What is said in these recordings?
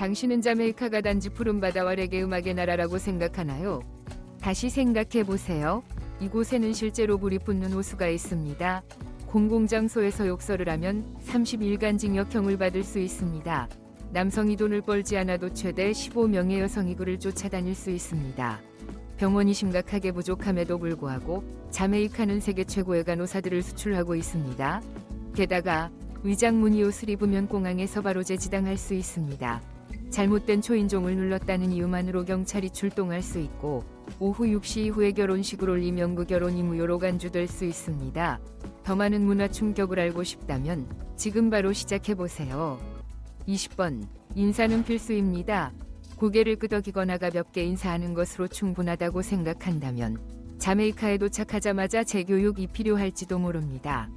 당신은 자메이카가 단지 푸른 바다와 레게 음악의 나라라고 생각하나요? 다시 생각해보세요. 이곳에는 실제로 불이 붙는 호수가 있습니다. 공공장소에서 욕설을 하면 30일간 징역형을 받을 수 있습니다. 남성이 돈을 벌지 않아도 최대 15명의 여성이 그를 쫓아다닐 수 있습니다. 병원이 심각하게 부족함에도 불구하고 자메이카는 세계 최고의 간호사들을 수출하고 있습니다. 게다가 위장문이 옷을 입으면 공항에서 바로 재지당할 수 있습니다. 잘못된 초인종을 눌렀다는 이유만으로 경찰이 출동할 수 있고 오후 6시 이후에 결혼식을 올리면 그 결혼이 무효로 간주될 수 있습니다. 더 많은 문화 충격을 알고 싶다면 지금 바로 시작해보세요. 20번. 인사는 필수입니다. 고개를 끄덕이거나 가볍게 인사하는 것으로 충분하다고 생각한다면 자메이카에 도착하자마자 재교육이 필요할지도 모릅니다.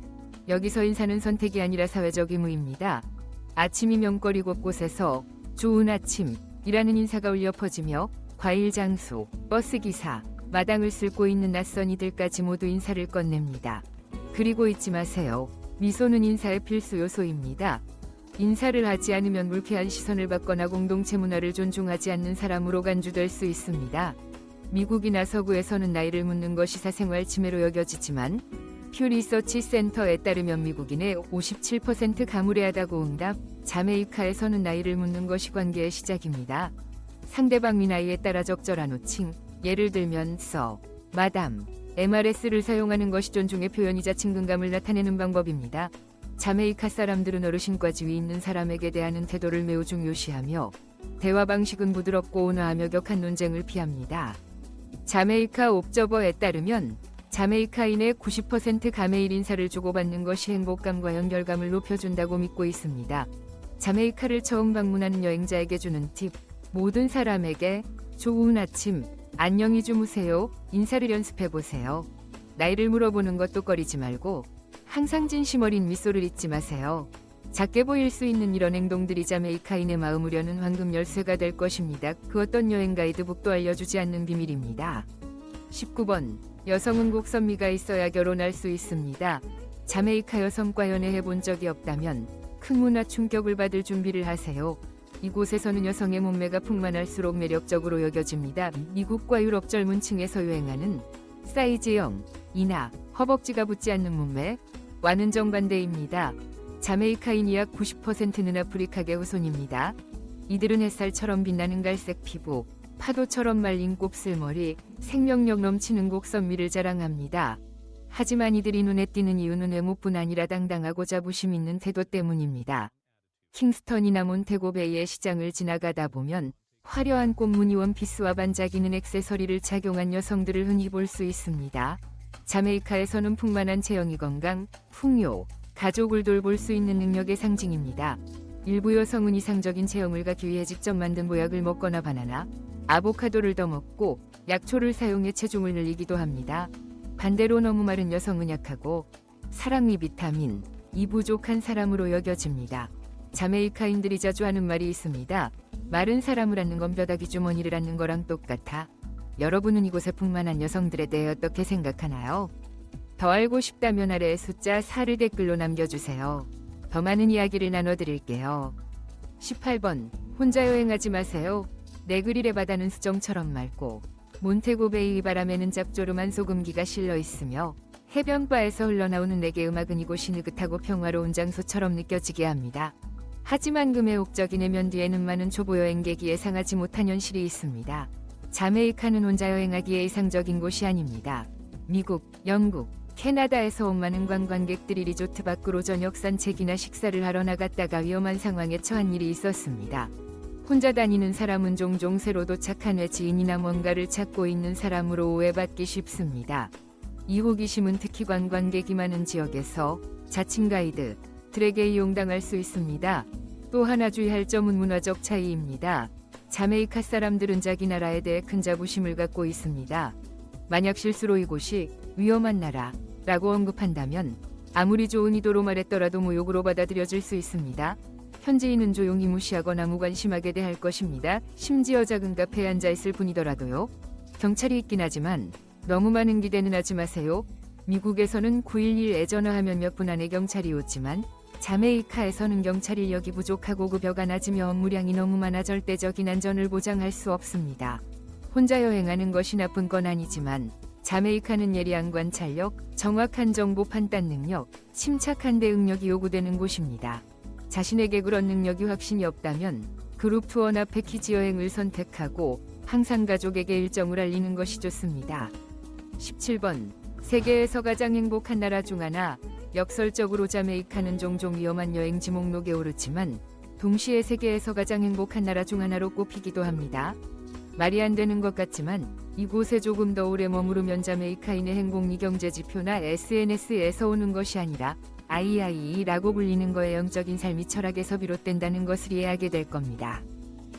여기서 인사는 선택이 아니라 사회적 의무입니다. 아침이 명거리 곳곳에서 좋은 아침이라는 인사가 울려 퍼지며 과일 장수, 버스기사, 마당을 쓸고 있는 낯선 이들까지 모두 인사를 건넵니다. 그리고 잊지 마세요. 미소는 인사의 필수 요소입니다. 인사를 하지 않으면 불쾌한 시선을 받거나 공동체 문화를 존중하지 않는 사람으로 간주될 수 있습니다. 미국이나 서구에서는 나이를 묻는 것이 사생활 침해로 여겨지지만 퓨 리서치 센터에 따르면 미국인의 57% 가무레하다고 응답, 자메이카에서는 나이를 묻는 것이 관계의 시작입니다. 상대방 나이에 따라 적절한 호칭, 예를 들면 서, 마담, MRS를 사용하는 것이 존중의 표현이자 친근감을 나타내는 방법입니다. 자메이카 사람들은 어르신과 지위 있는 사람에게 대하는 태도를 매우 중요시하며 대화 방식은 부드럽고 온화하며 격한 논쟁을 피합니다. 자메이카 옵저버에 따르면 자메이카인의 90% 가메일 인사를 주고받는 것이 행복감과 연결감을 높여준다고 믿고 있습니다. 자메이카를 처음 방문하는 여행자에게 주는 팁, 모든 사람에게 좋은 아침, 안녕히 주무세요, 인사를 연습해보세요. 나이를 물어보는 것도 꺼리지 말고 항상 진심 어린 미소를 잊지 마세요. 작게 보일 수 있는 이런 행동들이 자메이카인의 마음을 여는 황금 열쇠가 될 것입니다. 그 어떤 여행 가이드북도 알려주지 않는 비밀입니다. 19번. 여성은 곡선미가 있어야 결혼할 수 있습니다. 자메이카 여성과 연애해본 적이 없다면 큰 문화 충격을 받을 준비를 하세요. 이곳에서는 여성의 몸매가 풍만할수록 매력적으로 여겨집니다. 미국과 유럽 젊은 층에서 유행하는 사이즈형, 이나, 허벅지가 붙지 않는 몸매와는 정반대입니다. 자메이카인이 약 90%는 아프리카계 후손입니다. 이들은 햇살처럼 빛나는 갈색 피부, 파도처럼 말린 곱슬머리, 생명력 넘치는 곡선미를 자랑합니다. 하지만 이들이 눈에 띄는 이유는 외모뿐 아니라 당당하고 자부심 있는 태도 때문입니다. 킹스턴이나 몬테고베이의 시장을 지나가다 보면 화려한 꽃무늬 원피스와 반짝이는 액세서리를 착용한 여성들을 흔히 볼 수 있습니다. 자메이카에서는 풍만한 체형이 건강, 풍요, 가족을 돌볼 수 있는 능력의 상징입니다. 일부 여성은 이상적인 체형을 갖기 위해 직접 만든 보약을 먹거나 바나나, 아보카도를 더 먹고 약초를 사용해 체중을 늘리기도 합니다. 반대로 너무 마른 여성은 약하고 사랑니 비타민, 이 부족한 사람으로 여겨집니다. 자메이카인들이 자주 하는 말이 있습니다. 마른 사람을 안는 건 뼈다귀 주머니를 안는 거랑 똑같아. 여러분은 이곳의 풍만한 여성들에 대해 어떻게 생각하나요? 더 알고 싶다면 아래 숫자 4를 댓글로 남겨주세요. 더 많은 이야기를 나눠드릴게요. 18번. 혼자 여행하지 마세요. 네그릴의 바다는 수정처럼 맑고 몬테고베이 바람에는 짭조름한 소금기가 실려 있으며 해변바에서 흘러나오는 레게 음악은 이곳이 느긋하고 평화로운 장소처럼 느껴지게 합니다. 하지만 그 매혹적인 해면 뒤에는 많은 초보 여행객이 예상하지 못한 현실이 있습니다. 자메이카는 혼자 여행하기에 이상적인 곳이 아닙니다. 미국, 영국, 캐나다에서 온 많은 관광객들이 리조트 밖으로 저녁 산책이나 식사를 하러 나갔다가 위험한 상황에 처한 일이 있었습니다. 혼자 다니는 사람은 종종 새로 도착한 외지인이나 뭔가를 찾고 있는 사람으로 오해받기 쉽습니다. 이 호기심은 특히 관광객이 많은 지역에서 자칭 가이드들에게 이용당할 수 있습니다. 또 하나 주의할 점은 문화적 차이입니다. 자메이카 사람들은 자기 나라에 대해 큰 자부심을 갖고 있습니다. 만약 실수로 이곳이 위험한 나라라고 언급한다면 아무리 좋은 의도로 말했더라도 모욕으로 받아들여질 수 있습니다. 현지인은 조용히 무시하거나 무관심하게 대할 것입니다. 심지어 작은 카페에 앉아있을 뿐이더라도요. 경찰이 있긴 하지만 너무 많은 기대는 하지 마세요. 미국에서는 911에 전화하면 몇 분 안에 경찰이 오지만 자메이카에서는 경찰 인력이 부족하고 급여가 낮으며 업무량이 너무 많아 절대적인 안전을 보장할 수 없습니다. 혼자 여행하는 것이 나쁜 건 아니지만 자메이카는 예리한 관찰력, 정확한 정보 판단 능력, 침착한 대응력이 요구되는 곳입니다. 자신에게 그런 능력이 확신이 없다면 그룹 투어나 패키지 여행을 선택하고 항상 가족에게 일정을 알리는 것이 좋습니다. 17번. 세계에서 가장 행복한 나라 중 하나. 역설적으로 자메이카는 종종 위험한 여행지 목록에 오르지만 동시에 세계에서 가장 행복한 나라 중 하나로 꼽히기도 합니다. 말이 안 되는 것 같지만 이곳에 조금 더 오래 머무르면 자메이카인의 행복리 경제지표나 SNS에서 오는 것이 아니라 IIE라고 불리는 거에 영적인 삶이 철학에서 비롯된다는 것을 이해하게 될 겁니다.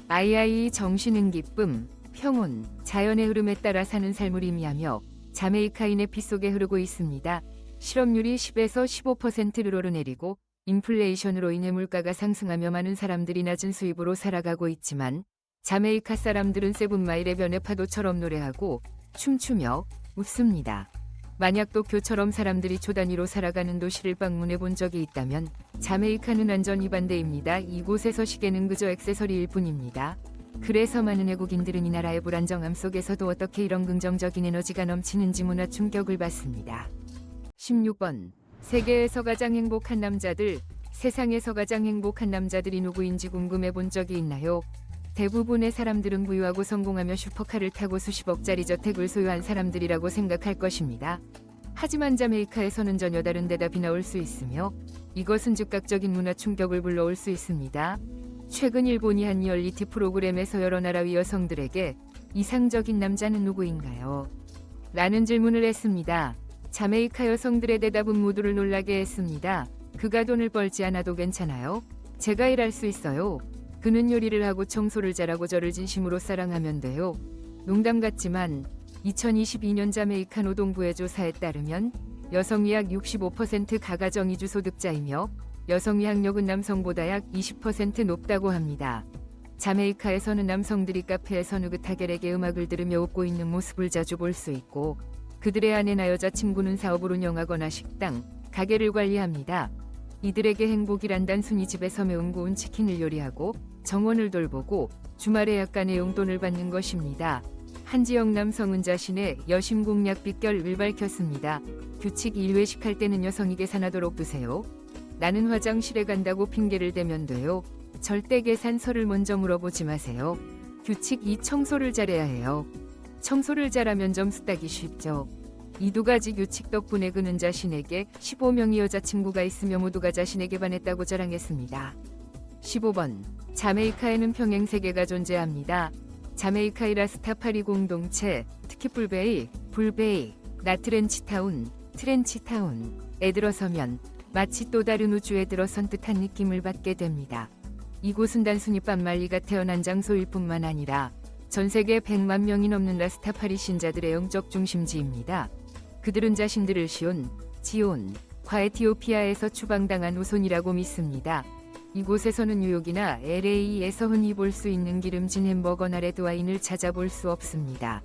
IIE 정신은 기쁨, 평온, 자연의 흐름에 따라 사는 삶을 의미하며 자메이카인의 피 속에 흐르고 있습니다. 실업률이 10에서 15%를 오르내리고 인플레이션으로 인해 물가가 상승하며 많은 사람들이 낮은 수입으로 살아가고 있지만 자메이카 사람들은 세븐마일의 변의 파도처럼 노래하고 춤추며 웃습니다. 만약 도쿄처럼 사람들이 초 단위로 살아가는 도시를 방문해 본 적이 있다면 자메이카는 완전히 반대입니다. 이곳에서 시계는 그저 액세서리일 뿐입니다. 그래서 많은 외국인들은 이 나라의 불안정함 속에서도 어떻게 이런 긍정적인 에너지가 넘치는지 문화 충격을 받습니다. 16번. 세계에서 가장 행복한 남자들. 세상에서 가장 행복한 남자들이 누구인지 궁금해 본 적이 있나요? 대부분의 사람들은 부유하고 성공하며 슈퍼카를 타고 수십억짜리 저택을 소유한 사람들이라고 생각할 것입니다. 하지만 자메이카에서는 전혀 다른 대답이 나올 수 있으며 이것은 즉각적인 문화 충격을 불러올 수 있습니다. 최근 일본이 한 리얼리티 프로그램에서 여러 나라의 여성들에게 이상적인 남자는 누구인가요? 라는 질문을 했습니다. 자메이카 여성들의 대답은 모두를 놀라게 했습니다. 그가 돈을 벌지 않아도 괜찮아요. 제가 일할 수 있어요. 그는 요리를 하고 청소를 잘하고 저를 진심으로 사랑하면 돼요. 농담 같지만 2022년 자메이카 노동부의 조사에 따르면 여성이 약 65% 가가정이주 소득자이며 여성의 학력은 남성보다 약 20% 높다고 합니다. 자메이카에서는 남성들이 카페에서 느긋하게 레게 음악을 들으며 웃고 있는 모습을 자주 볼 수 있고 그들의 아내나 여자친구는 사업을 운영하거나 식당, 가게를 관리합니다. 이들에게 행복이란 단순히 집에서 매운 구운 치킨을 요리하고 정원을 돌보고 주말에 약간의 용돈을 받는 것입니다. 한 지역 남성은 자신의 여심 공략 비결을 밝혔습니다. 규칙 1회식 할 때는 여성이 계산하도록 두세요. 나는 화장실에 간다고 핑계를 대면 돼요. 절대 계산서를 먼저 물어보지 마세요. 규칙 2 청소를 잘해야 해요. 청소를 잘하면 점수 따기 쉽죠. 이 두 가지 규칙 덕분에 그는 자신에게 15명의 여자친구가 있으며 모두가 자신에게 반했다고 자랑했습니다. 15번. 자메이카에는 평행세계가 존재합니다. 자메이카의 라스타파리 공동체, 특히 불베이, 나트렌치타운, 트렌치타운에 들어서면 마치 또 다른 우주에 들어선 듯한 느낌을 받게 됩니다. 이곳은 단순히 빤말리가 태어난 장소일 뿐만 아니라 전 세계 100만 명이 넘는 라스타파리 신자들의 영적 중심지입니다. 그들은 자신들을 지온과 에티오피아에서 추방당한 후손이라고 믿습니다. 이곳에서는 뉴욕이나 LA에서 흔히 볼 수 있는 기름진 햄버거나 레드와인을 찾아볼 수 없습니다.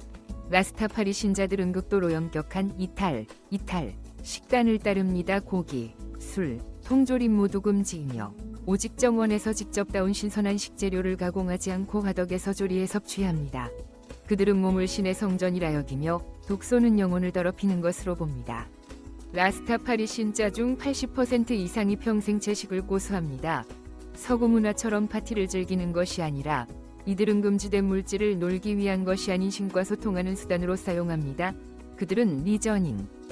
라스타파리 신자들은 극도로 엄격한 이탈 식단을 따릅니다. 고기, 술, 통조림 모두 금지이며 오직 정원에서 직접 따온 신선한 식재료를 가공하지 않고 화덕에서 조리해 섭취합니다. 그들은 몸을 신의 성전이라 여기며 독소는 영혼을 더럽히는 것으로 봅니다. 라스타파리 신자 중 80% 이상이 평생 채식을 고수합니다. 서구 문화처럼 파티를 즐기는 것이 아니라 이들은 금지된 물질을 놀기 위한 것이 아닌 신과 소통하는 수단으로 사용합니다. 그들은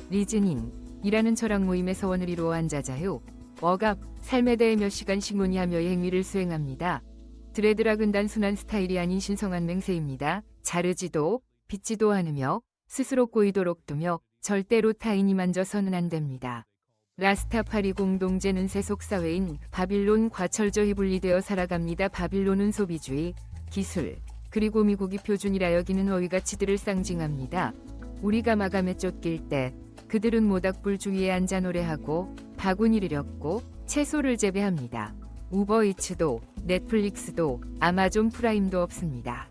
리즈닝이라는 철학 모임에서 원을 이루어 앉아자요. 억압, 삶에 대해 몇 시간씩 논의하며 행위를 수행합니다. 드레드락은 단순한 스타일이 아닌 신성한 맹세입니다. 자르지도 빗지도 않으며 스스로 꼬이도록 두며 절대로 타인이 만져서는 안 됩니다. 라스타파리 공동체는 세속사회인 바빌론과 철저히 분리되어 살아갑니다. 바빌론은 소비주의, 기술, 그리고 미국이 표준이라 여기는 허위 가치들을 상징합니다. 우리가 마감에 쫓길 때 그들은 모닥불 주위에 앉아 노래하고 바구니를 엮고 채소를 재배합니다. 우버이츠도 넷플릭스도 아마존 프라임도 없습니다.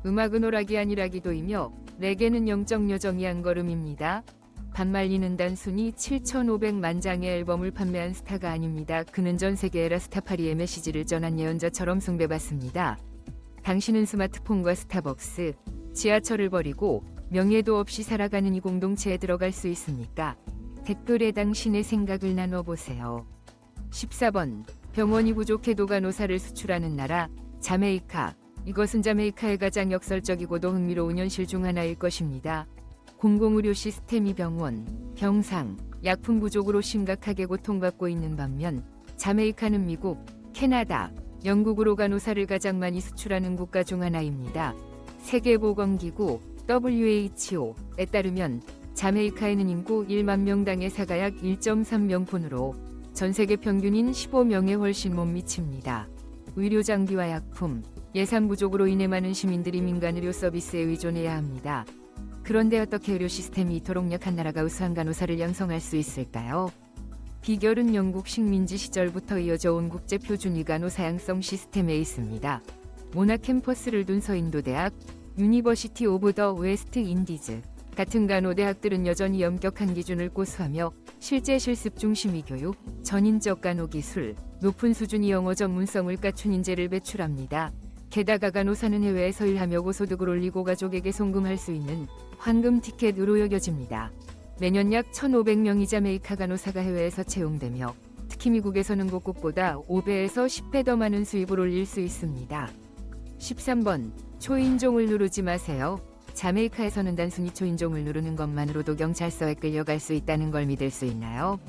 음악은 오락이 아니라 기도이며 레게는 영적 여정이 한 걸음입니다. 반말리는 단순히 7,500만 장의 앨범을 판매한 스타가 아닙니다. 그는 전 세계 에라스타파리의 메시지를 전한 예언자처럼 숭배받습니다. 당신은 스마트폰과 스타벅스, 지하철을 버리고 명예도 없이 살아가는 이 공동체에 들어갈 수 있습니까? 댓글에 당신의 생각을 나눠보세요. 14번. 병원이 부족해도 간호사를 수출하는 나라, 자메이카. 이것은 자메이카의 가장 역설적이고도 흥미로운 현실 중 하나일 것입니다. 공공의료 시스템이 병원, 병상, 약품 부족으로 심각하게 고통받고 있는 반면 자메이카는 미국, 캐나다, 영국으로 간호사를 가장 많이 수출하는 국가 중 하나입니다. 세계보건기구 WHO에 따르면 자메이카에는 인구 1만 명당 의사가 약 1.3명분으로 전 세계 평균인 15명에 훨씬 못 미칩니다. 의료 장비와 약품, 예산 부족으로 인해 많은 시민들이 민간 의료 서비스에 의존해야 합니다. 그런데 어떻게 의료 시스템이 이토록 약한 나라가 우수한 간호사를 양성할 수 있을까요? 비결은 영국 식민지 시절부터 이어져 온 국제 표준의 간호사 양성 시스템에 있습니다. 모나 캠퍼스를 둔 서인도 대학, 유니버시티 오브 더 웨스트 인디즈 같은 간호대학들은 여전히 엄격한 기준을 고수하며 실제 실습 중심의 교육, 전인적 간호 기술, 높은 수준의 영어 전문성을 갖춘 인재를 배출합니다. 게다가 간호사는 해외에서 일하며 고소득을 올리고 가족에게 송금할 수 있는 황금 티켓으로 여겨집니다. 매년 약 1,500명의 자메이카 간호사가 해외에서 채용되며 특히 미국에서는 곳곳보다 5배에서 10배 더 많은 수입을 올릴 수 있습니다. 13번. 초인종을 누르지 마세요. 자메이카에서는 단순히 초인종을 누르는 것만으로도 경찰서에 끌려갈 수 있다는 걸 믿을 수 있나요?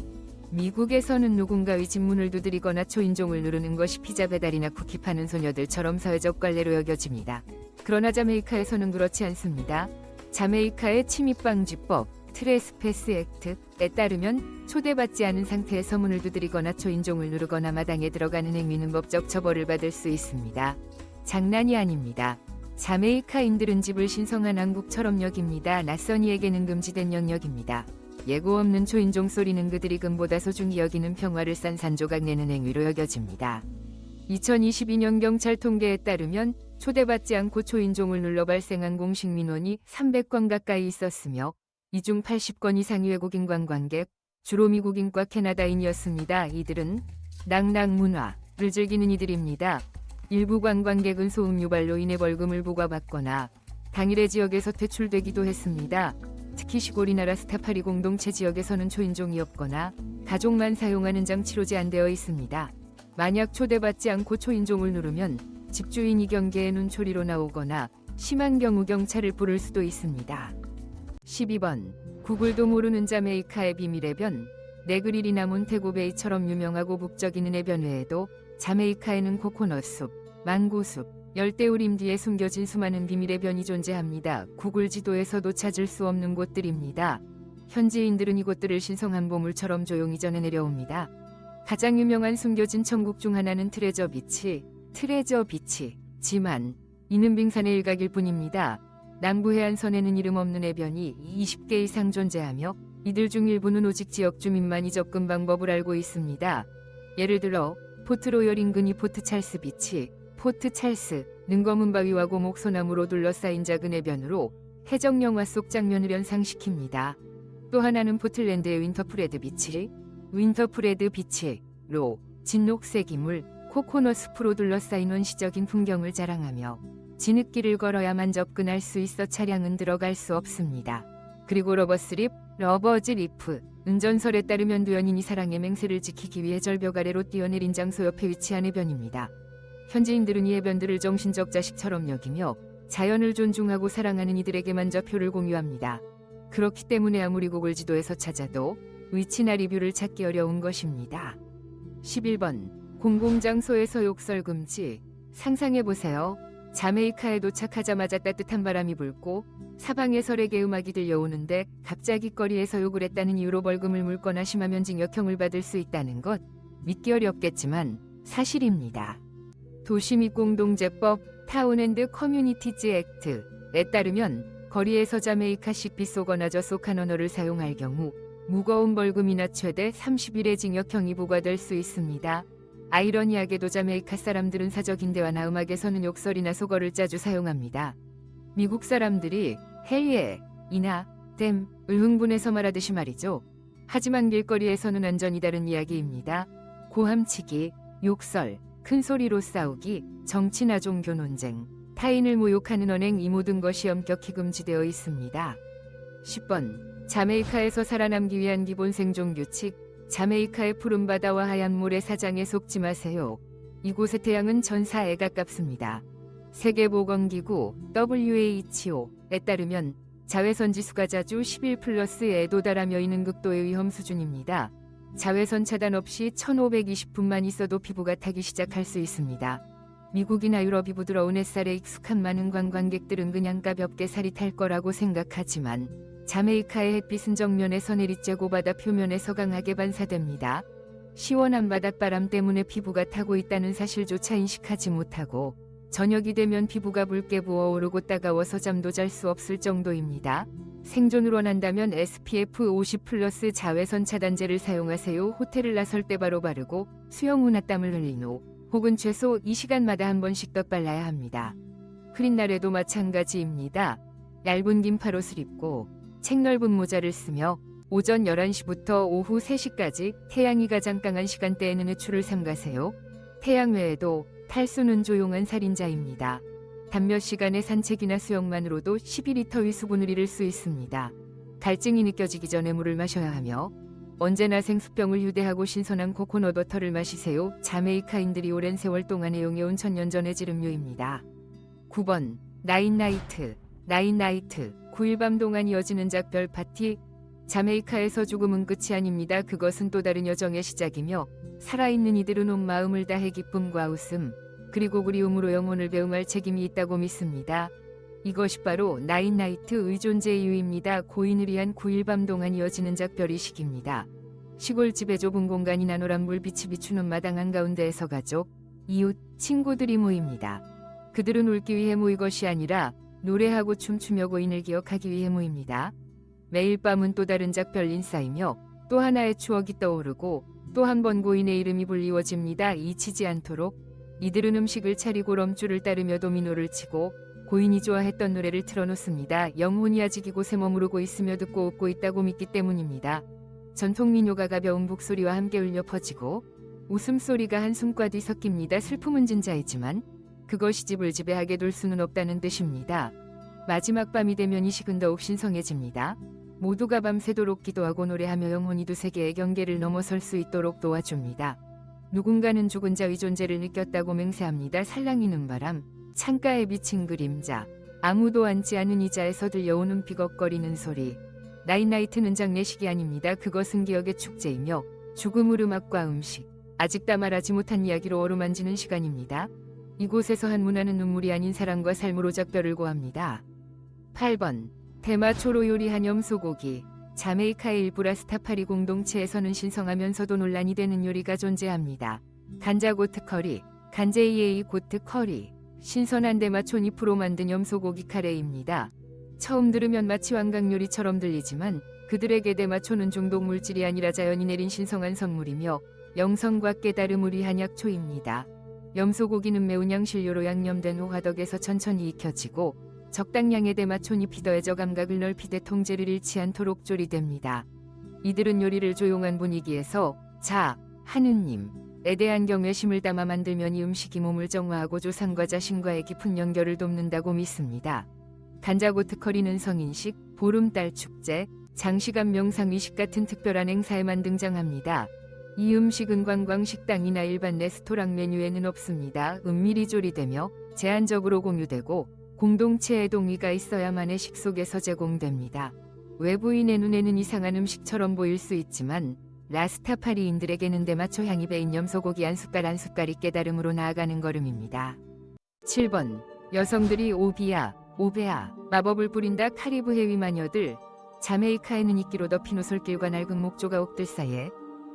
미국에서는 누군가의 집 문을 두드리거나 초인종을 누르는 것이 피자 배달이나 쿠키 파는 소녀들처럼 사회적 관례로 여겨집니다. 그러나 자메이카에서는 그렇지 않습니다. 자메이카의 침입방지법 트레스패스 액트에 따르면 초대받지 않은 상태에서 문을 두드리거나 초인종을 누르거나 마당에 들어가는 행위는 법적 처벌을 받을 수 있습니다. 장난이 아닙니다. 자메이카인들은 집을 신성한 왕국처럼 여깁니다. 낯선 이에게는 금지된 영역입니다. 예고 없는 초인종 소리는 그들이 금보다 소중히 여기는 평화를 산산조각 내는 행위로 여겨집니다. 2022년 경찰 통계에 따르면 초대받지 않고 초인종을 눌러 발생한 공식 민원이 300건 가까이 있었으며 이 중 80건 이상이 외국인 관광객, 주로 미국인과 캐나다인이었습니다. 이들은 낙낙 문화를 즐기는 이들입니다. 일부 관광객은 소음 유발로 인해 벌금을 부과받거나 당일의 지역에서 퇴출되기도 했습니다. 특히 시골이나 라스타파리 공동체 지역에서는 초인종이 없거나 가족만 사용하는 장치로 제한되어 있습니다. 만약 초대받지 않고 초인종을 누르면 집주인이 경계에 눈초리로 나오거나 심한 경우 경찰을 부를 수도 있습니다. 12번. 구글도 모르는 자메이카의 비밀의 변. 네그릴이나 몬테고베이처럼 유명하고 북적이는 해변 외에도 자메이카에는 코코넛숲, 망고숲, 열대우림 뒤에 숨겨진 수많은 비밀의 변이 존재합니다. 구글 지도에서도 찾을 수 없는 곳들입니다. 현지인들은 이곳들을 신성한 보물처럼 조용히 전해 내려옵니다. 가장 유명한 숨겨진 천국 중 하나는 트레저 비치지만 이는 빙산의 일각일 뿐입니다. 남부 해안선에는 이름 없는 해변이 20개 이상 존재하며 이들 중 일부는 오직 지역 주민만이 접근 방법을 알고 있습니다. 예를 들어 포트로열 인근이 포트 찰스는 검은 바위와 고목 소나무로 둘러싸인 작은 해변으로 해적 영화 속 장면을 연상시킵니다. 또 하나는 포틀랜드의 윈터프레드 비치로 진녹색 이물, 코코넛 숲으로 둘러싸인 원시적인 풍경을 자랑하며 진흙길을 걸어야만 접근할 수 있어 차량은 들어갈 수 없습니다. 그리고 러버즈 리프는 전설에 따르면 두 연인이 사랑의 맹세를 지키기 위해 절벽 아래로 뛰어내린 장소 옆에 위치한 해변입니다. 현지인들은 이 해변들을 정신적 자식처럼 여기며 자연을 존중하고 사랑하는 이들에게만 좌표를 공유합니다. 그렇기 때문에 아무리 구글 지도에서 찾아도 위치나 리뷰를 찾기 어려운 것입니다. 11번. 공공장소에서 욕설 금지. 상상해보세요. 자메이카에 도착하자마자 따뜻한 바람이 불고 사방에서 레게 음악이 들려오는데 갑자기 거리에서 욕을 했다는 이유로 벌금을 물거나 심하면 징역형을 받을 수 있다는 것. 믿기 어렵겠지만 사실입니다. 도시및공동제법 타운앤드 커뮤니티즈 액트에 따르면 거리에서 자메이카식 빗쏘거나 저속한 언어를 사용할 경우 무거운 벌금이나 최대 30일의 징역형이 부과될 수 있습니다. 아이러니하게도 자메이카 사람들은 사적인 대화나 음악에서는 욕설이나 속어를 자주 사용합니다. 미국 사람들이 헬예 이나 댐을 흥분해서 말하듯이 말이죠. 하지만 길거리에서는 완전히 다른 이야기입니다. 고함치기, 욕설, 큰 소리로 싸우기, 정치나 종교 논쟁, 타인을 모욕하는 언행 이 모든 것이 엄격히 금지되어 있습니다. 10번. 자메이카에서 살아남기 위한 기본 생존 규칙. 자메이카의 푸른 바다와 하얀 모래 사장에 속지 마세요. 이곳의 태양은 전사에 가깝습니다. 세계보건기구 WHO에 따르면 자외선 지수가 자주 11+에 도달하며 이는 극도의 위험 수준입니다. 자외선 차단 없이 1520분만 있어도 피부가 타기 시작할 수 있습니다. 미국이나 유럽이 부드러운 햇살에 익숙한 많은 관광객들은 그냥 가볍게 살이 탈 거라고 생각하지만 자메이카의 햇빛은 정면에서 내리쬐고 바다 표면에서 강하게 반사됩니다. 시원한 바닷바람 때문에 피부가 타고 있다는 사실조차 인식하지 못하고 저녁이 되면 피부가 붉게 부어오르고 따가워서 잠도 잘 수 없을 정도입니다. 생존을 원한다면 SPF 50+ 자외선 차단제를 사용하세요. 호텔을 나설 때 바로 바르고 수영 후 낮땀을 흘린 후 혹은 최소 2시간마다 한 번씩 덧발라야 합니다. 흐린 날에도 마찬가지입니다. 얇은 긴팔옷을 입고 책넓은 모자를 쓰며 오전 11시부터 오후 3시까지 태양이 가장 강한 시간대에는 외출을 삼가세요. 태양 외에도 탈수는 조용한 살인자입니다. 단 몇 시간의 산책이나 수영만으로도 12리터 위수분을 잃을 수 있습니다. 갈증이 느껴지기 전에 물을 마셔야 하며 언제나 생수병을 휴대하고 신선한 코코넛 워터를 마시세요. 자메이카인들이 오랜 세월 동안 애용해온 천년전의 지름류입니다. 9번. 나인나이트. 9일 밤 동안 이어지는 작별 파티. 자메이카에서 죽음은 끝이 아닙니다. 그것은 또 다른 여정의 시작이며 살아있는 이들은 온 마음을 다해 기쁨과 웃음 그리고 그리움으로 영혼을 배웅할 책임이 있다고 믿습니다. 이것이 바로 나인나이트의 존재 이유입니다. 고인을 위한 9일 밤 동안 이어지는 작별이식입니다. 시골집의 좁은 공간이나 노란 불빛이 비추는 마당 한가운데에서 가족, 이웃, 친구들이 모입니다. 그들은 울기 위해 모인 것이 아니라 노래하고 춤추며 고인을 기억하기 위해 모입니다. 매일 밤은 또 다른 작별 인사이며 또 하나의 추억이 떠오르고 또 한 번 고인의 이름이 불리워집니다. 잊히지 않도록 이들은 음식을 차리고 럼주를 따르며 도미노를 치고 고인이 좋아했던 노래를 틀어놓습니다. 영혼이 아직 이곳에 머무르고 있으며 듣고 웃고 있다고 믿기 때문입니다. 전통 민요가 가벼운 북소리와 함께 울려 퍼지고 웃음소리가 한숨과 뒤섞입니다. 슬픔은 진짜이지만 그것이 집을 지배하게 둘 수는 없다는 뜻입니다. 마지막 밤이 되면 이 식은 더욱 신성해집니다. 모두가 밤새도록 기도하고 노래하며 영혼이 두세 개의 경계를 넘어설 수 있도록 도와줍니다. 누군가는 죽은 자의 존재를 느꼈다고 맹세합니다. 살랑이는 바람, 창가에 비친 그림자, 아무도 앉지 않은 의자에서 들려오는 비걱거리는 소리. 나인나이트는 장례식이 아닙니다. 그것은 기억의 축제이며 죽음을 음악과 음식, 아직 다 말하지 못한 이야기로 어루만지는 시간입니다. 이곳에서 한 문화는 눈물이 아닌 사랑과 삶으로 작별을 고합니다. 8번. 대마초로 요리한 염소고기. 자메이카의 일부 라스타파리 공동체에서는 신성하면서도 논란이 되는 요리가 존재합니다. 간자 고트 커리, 간제이에이 고트 커리. 신선한 대마초 잎으로 만든 염소고기 카레입니다. 처음 들으면 마치 왕강 요리처럼 들리지만 그들에게 대마초는 중독 물질이 아니라 자연이 내린 신성한 선물이며 영성과 깨달음을 위한 약초입니다. 염소고기는 매운 양실료로 양념된 후 화덕에서 천천히 익혀지고 적당량의 대마초잎이 더해져 감각을 넓히되 통제를 잃지 않도록 조리됩니다. 이들은 요리를 조용한 분위기에서 자, 하느님에 대한 경외심을 담아 만들면 이 음식이 몸을 정화하고 조상과 자신과의 깊은 연결을 돕는다고 믿습니다. 간자고트 커리는 성인식, 보름달 축제, 장시간 명상의식 같은 특별한 행사에만 등장합니다. 이 음식은 관광식당이나 일반 레스토랑 메뉴에는 없습니다. 은밀히 조리되며 제한적으로 공유되고 공동체의 동의가 있어야만의 식속에서 제공됩니다. 외부인의 눈에는 이상한 음식처럼 보일 수 있지만 라스타파리인들에게는 대마초 향이 배인 염소고기 한 숟갈 한 숟갈이 깨달음으로 나아가는 걸음입니다. 7번. 여성들이 오베아, 마법을 부린다. 카리브 해위 마녀들. 자메이카에는 이끼로 덮인 오솔길과 낡은 목조가옥들 사이에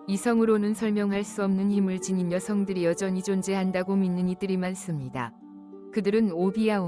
이성으로는 설명할 수 없는 힘을 지닌 여성들이 여전히 존재한다고 믿는 이들이 많습니다. 그들은 오베아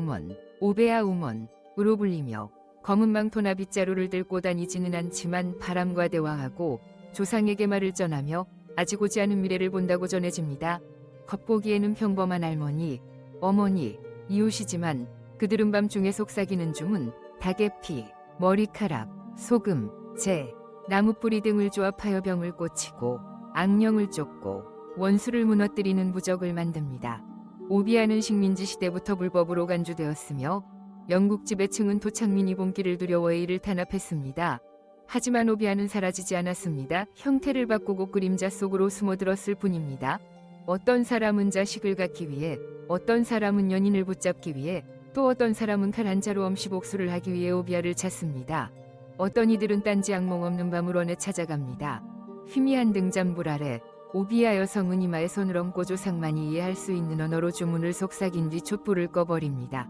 우먼으로 불리며 검은 망토나 빗자루를 들고 다니지는 않지만 바람과 대화하고 조상에게 말을 전하며 아직 오지 않은 미래를 본다고 전해집니다. 겉보기에는 평범한 할머니, 어머니, 이웃이지만 그들은 밤중에 속삭이는 주문, 닭의 피, 머리카락, 소금, 재, 나무뿌리 등을 조합하여 병을 고치고 악령을 쫓고 원수를 무너뜨리는 부적을 만듭니다. 오비아는 식민지 시대부터 불법으로 간주되었으며 영국 지배층은 토착민이 본기를 두려워해 이를 탄압했습니다. 하지만 오비아는 사라지지 않았습니다. 형태를 바꾸고 그림자 속으로 숨어들었을 뿐입니다. 어떤 사람은 자식을 갖기 위해, 어떤 사람은 연인을 붙잡기 위해, 또 어떤 사람은 칼 한 자루 없이 복수를 하기 위해 오비아를 찾습니다. 어떤 이들은 딴지 악몽 없는 밤을 원해 찾아갑니다. 희미한 등잔불 아래 오비아 여성은 이마에 손을 얹고 조상만이 이해할 수 있는 언어로 주문을 속삭인 뒤 촛불을 꺼버립니다.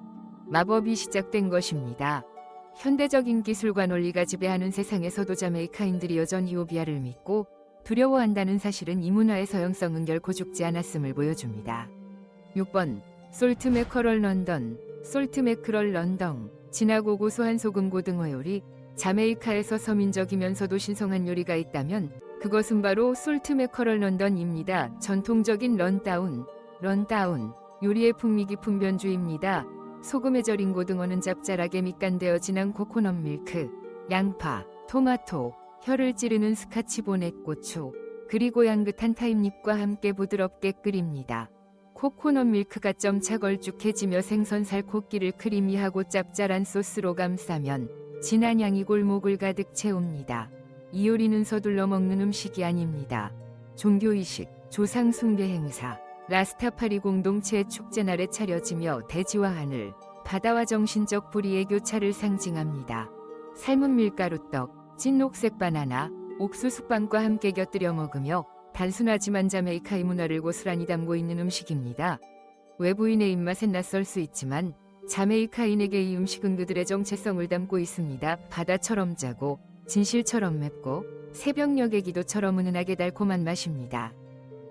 마법이 시작된 것입니다. 현대적인 기술과 논리가 지배하는 세상에서도 자메이카인들이 여전히 오비아를 믿고 두려워한다는 사실은 이 문화의 서양성은 결코 죽지 않았음을 보여줍니다. 6번 솔트 매커럴 런던. 솔트 매커럴 런던. 진하고 고소한 소금 고등어 요리. 자메이카에서 서민적이면서도 신성한 요리가 있다면 그것은 바로 솔트 매커럴 런던입니다. 전통적인 런다운 요리의 풍미 깊은 변주입니다. 소금에 절인 고등어는 짭짤하게 밑간되어 진한 코코넛 밀크, 양파, 토마토, 혀를 찌르는 스카치 보넷 고추, 그리고 향긋한 타임잎과 함께 부드럽게 끓입니다. 코코넛 밀크가 점차 걸쭉해지며 생선 살코기를 크리미하고 짭짤한 소스로 감싸면 진한 향이 골목을 가득 채웁니다. 이 요리는 서둘러 먹는 음식이 아닙니다. 종교의식, 조상 숭배 행사, 라스타파리 공동체의 축제날에 차려지며 대지와 하늘, 바다와 정신적 불의의 교차를 상징합니다. 삶은 밀가루떡, 찐 녹색 바나나, 옥수수빵과 함께 곁들여 먹으며 단순하지만 자메이카의 문화를 고스란히 담고 있는 음식입니다. 외부인의 입맛엔 낯설 수 있지만 자메이카인에게 이 음식은 그들의 정체성을 담고 있습니다. 바다처럼 짜고 진실처럼 맵고 새벽녘의 기도처럼 은은하게 달콤한 맛입니다.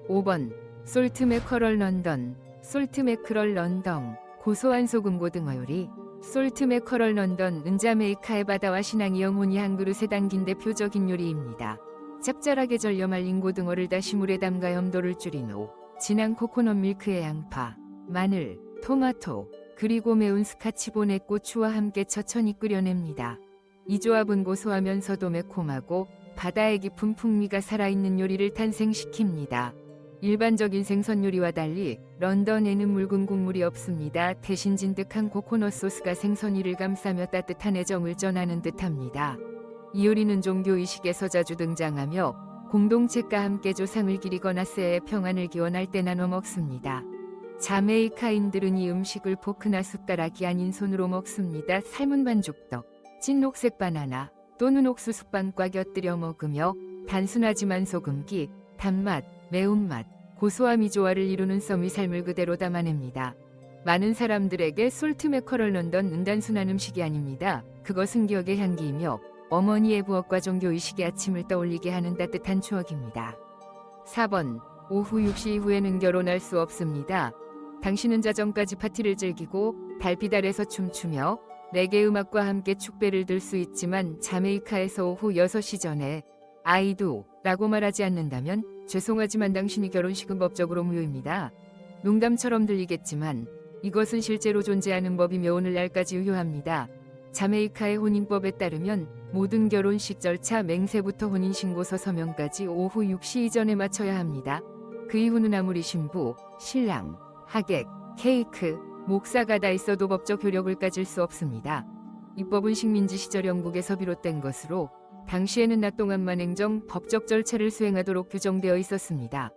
5번 솔트 매커럴 런던. 솔트 매커럴 런던. 고소한 소금 고등어 요리. 솔트 매커럴 런던은 자메이카의 바다와 신앙이 영혼이 한 그릇에 담긴 대표적인 요리입니다. 짭짤하게 절여 말린 고등어를 다시 물에 담가 염도를 줄인 후 진한 코코넛 밀크에 양파, 마늘, 토마토, 그리고 매운 스카치 보넷 고추와 함께 천천히 끓여냅니다. 이 조합은 고소하면서도 매콤하고 바다의 깊은 풍미가 살아있는 요리를 탄생시킵니다. 일반적인 생선 요리와 달리 런던에는 묽은 국물이 없습니다. 대신 진득한 코코넛 소스가 생선 위를 감싸며 따뜻한 애정을 전하는 듯합니다. 이 요리는 종교의식에서 자주 등장하며 공동체가 함께 조상을 기리거나 새해의 평안을 기원할 때 나눠 먹습니다. 자메이카인들은 이 음식을 포크나 숟가락이 아닌 손으로 먹습니다. 삶은 반죽떡, 찐 녹색 바나나 또는 옥수수빵과 곁들여 먹으며 단순하지만 소금기, 단맛, 매운맛, 고소함이 조화를 이루는 썸이 삶을 그대로 담아냅니다. 많은 사람들에게 솔트 매커럴 런던은 단순한 음식이 아닙니다. 그것은 기억의 향기이며 어머니의 부엌과 종교의식의 아침을 떠올리게 하는 따뜻한 추억입니다. 4번 오후 6시 이후에는 결혼할 수 없습니다. 당신은 자정까지 파티를 즐기고 달빛 아래서 춤추며 레게 음악과 함께 축배를 들 수 있지만 자메이카에서 오후 6시 전에 아이도 라고 말하지 않는다면 죄송하지만 당신이 결혼식은 법적으로 무효입니다. 농담처럼 들리겠지만 이것은 실제로 존재하는 법이며 오늘날까지 유효합니다. 자메이카의 혼인법에 따르면 모든 결혼식 절차 맹세부터 혼인신고서 서명까지 오후 6시 이전에 마쳐야 합니다. 그 이후는 아무리 신부, 신랑, 하객, 케이크, 목사가 다 있어도 법적 효력을 가질 수 없습니다. 이 법은 식민지 시절 영국에서 비롯된 것으로 당시에는 낮 동안만 행정, 법적 절차를 수행하도록 규정되어 있었습니다.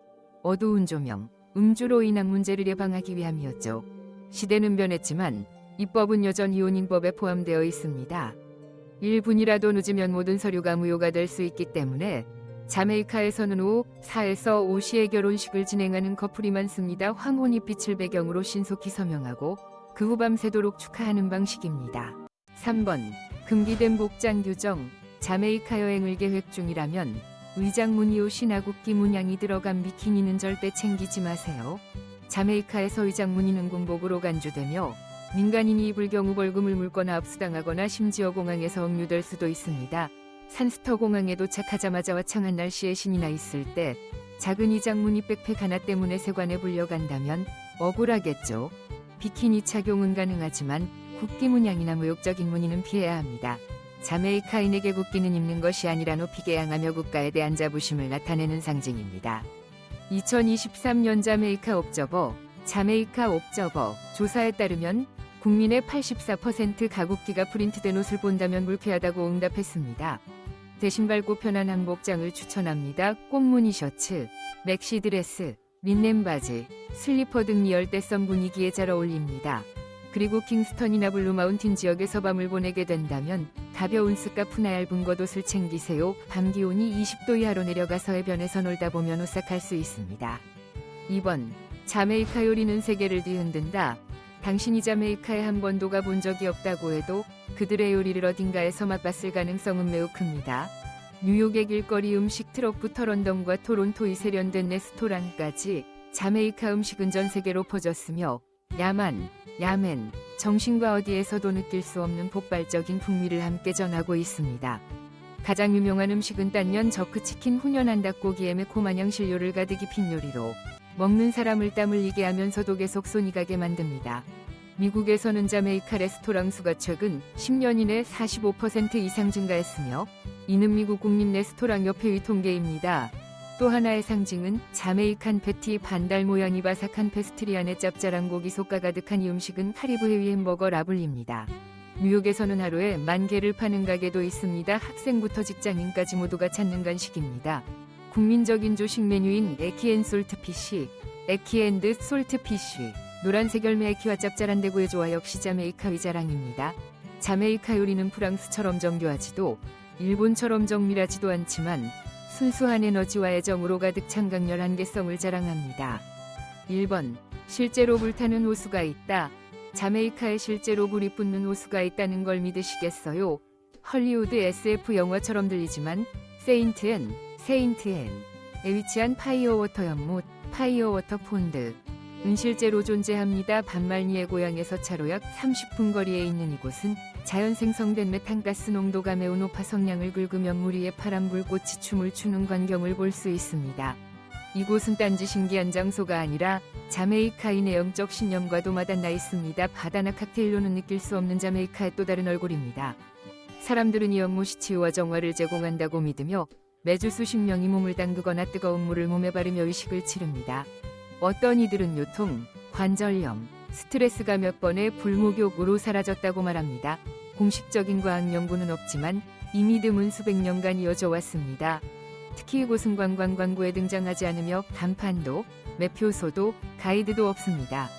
어두운 조명, 음주로 인한 문제를 예방하기 위함이었죠. 시대는 변했지만 이 법은 여전히 혼인법에 포함되어 있습니다. 1분이라도 늦으면 모든 서류가 무효가 될 수 있기 때문에 자메이카에서는 오후 4에서 5시에 결혼식을 진행하는 커플이 많습니다. 황혼이 빛을 배경으로 신속히 서명하고 그 후 밤새도록 축하하는 방식입니다. 3번 금기된 복장 규정. 자메이카 여행을 계획 중이라면 의장 무늬 옷이나 국기 문양이 들어간 비키니는 절대 챙기지 마세요. 자메이카에서 의장 무늬는 군복으로 간주되며 민간인이 입을 경우 벌금을 물거나 압수당하거나 심지어 공항에서 억류될 수도 있습니다. 산스터 공항에 도착하자마자 화창한 날씨에 신이 나 있을 때 작은 의장 무늬 백팩 하나 때문에 세관에 불려간다면 억울하겠죠. 비키니 착용은 가능하지만 국기 문양이나 모욕적인 무늬는 피해야 합니다. 자메이카인에게 국기는 입는 것이 아니라 높이 개양하며 국가에 대한 자부심을 나타내는 상징입니다. 2023년 자메이카 옵저버 조사에 따르면 국민의 84% 가국기가 프린트된 옷을 본다면 불쾌하다고 응답했습니다. 대신 밝고 편한 한복장을 추천합니다. 꽃무늬 셔츠, 맥시 드레스, 린넨 바지, 슬리퍼 등 열대성 분위기에 잘 어울립니다. 그리고 킹스턴이나 블루마운틴 지역에서 밤을 보내게 된다면 가벼운 스카프나 얇은 겉옷을 챙기세요. 밤 기온이 20도 이하로 내려가서 해변에서 놀다 보면 오싹할 수 있습니다. 2번. 자메이카 요리는 세계를 뒤흔든다. 당신이 자메이카에 한 번도 가본 적이 없다고 해도 그들의 요리를 어딘가에서 맛봤을 가능성은 매우 큽니다. 뉴욕의 길거리 음식 트럭부터 런던과 토론토의 세련된 레스토랑까지 자메이카 음식은 전 세계로 퍼졌으며 야멘, 정신과 어디에서도 느낄 수 없는 폭발적인 풍미를 함께 전하고 있습니다. 가장 유명한 음식은 딴년 저크치킨 훈연한 닭고기에 매콤한 실료를 가득 입힌 요리로 먹는 사람을 땀 흘리게 하면서도 계속 손이 가게 만듭니다. 미국에서는 자메이카 레스토랑 수가 최근 10년 이내 45% 이상 증가했으며 이는 미국 국립 레스토랑 협회의 통계입니다. 또 하나의 상징은 자메이칸 패티 반달 모양이 바삭한 페스트리 안에 짭짤한 고기 속가 가득한 이 음식은 카리브 해위 햄버거 라블리입니다. 뉴욕에서는 하루에 10,000개를 파는 가게도 있습니다. 학생부터 직장인까지 모두가 찾는 간식입니다. 국민적인 조식 메뉴인 에키앤솔트피쉬, 노란색 열매 에키와 짭짤한 대구의 조화 역시 자메이카의 자랑입니다. 자메이카 요리는 프랑스처럼 정교하지도 일본처럼 정밀하지도 않지만 순수한 에너지와 애정으로 가득 찬 강렬한 개성을 자랑합니다. 1번. 실제로 불타는 호수가 있다. 자메이카에 실제로 불이 붙는 호수가 있다는 걸 믿으시겠어요? 헐리우드 SF 영화처럼 들리지만 세인트앤에 위치한 파이어워터 연못, 파이어워터 폰드 은 실제로 존재합니다. 반말니의 고향에서 차로 약 30분 거리에 있는 이곳은 자연 생성된 메탄가스 농도가 매우 높아 성냥을 긁으며 물 위에 파란 불꽃이 춤을 추는 광경을 볼 수 있습니다. 이곳은 단지 신기한 장소가 아니라 자메이카인의 영적 신념과도 맞닿아 있습니다. 바다나 칵테일로는 느낄 수 없는 자메이카의 또 다른 얼굴입니다. 사람들은 이 연못이 치유와 정화를 제공한다고 믿으며 매주 수십 명이 몸을 담그거나 뜨거운 물을 몸에 바르며 의식을 치릅니다. 어떤 이들은 요통, 관절염, 스트레스가 몇 번의 불목욕으로 사라졌다고 말합니다. 공식적인 과학 연구는 없지만 이 믿음은 수백 년간 이어져 왔습니다. 특히 이곳은 관광 광고에 등장하지 않으며 간판도, 매표소도, 가이드도 없습니다.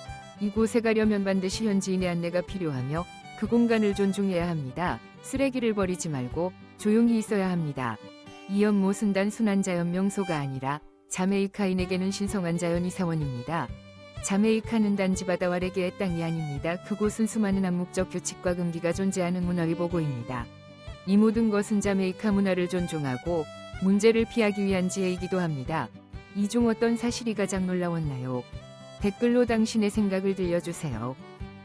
이곳에 가려면 반드시 현지인의 안내가 필요하며 그 공간을 존중해야 합니다. 쓰레기를 버리지 말고 조용히 있어야 합니다. 이 연못은 단순한 자연 명소가 아니라 자메이카인에게는 신성한 자연이 사원입니다. 자메이카는 단지 바다와 레게의 땅이 아닙니다. 그곳은 수많은 암묵적 규칙과 금기가 존재하는 문화의 보고입니다. 이 모든 것은 자메이카 문화를 존중하고 문제를 피하기 위한 지혜이기도 합니다. 이 중 어떤 사실이 가장 놀라웠나요? 댓글로 당신의 생각을 들려주세요.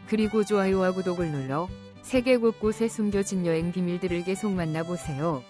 그리고 좋아요와 구독을 눌러 세계 곳곳에 숨겨진 여행 비밀들을 계속 만나보세요.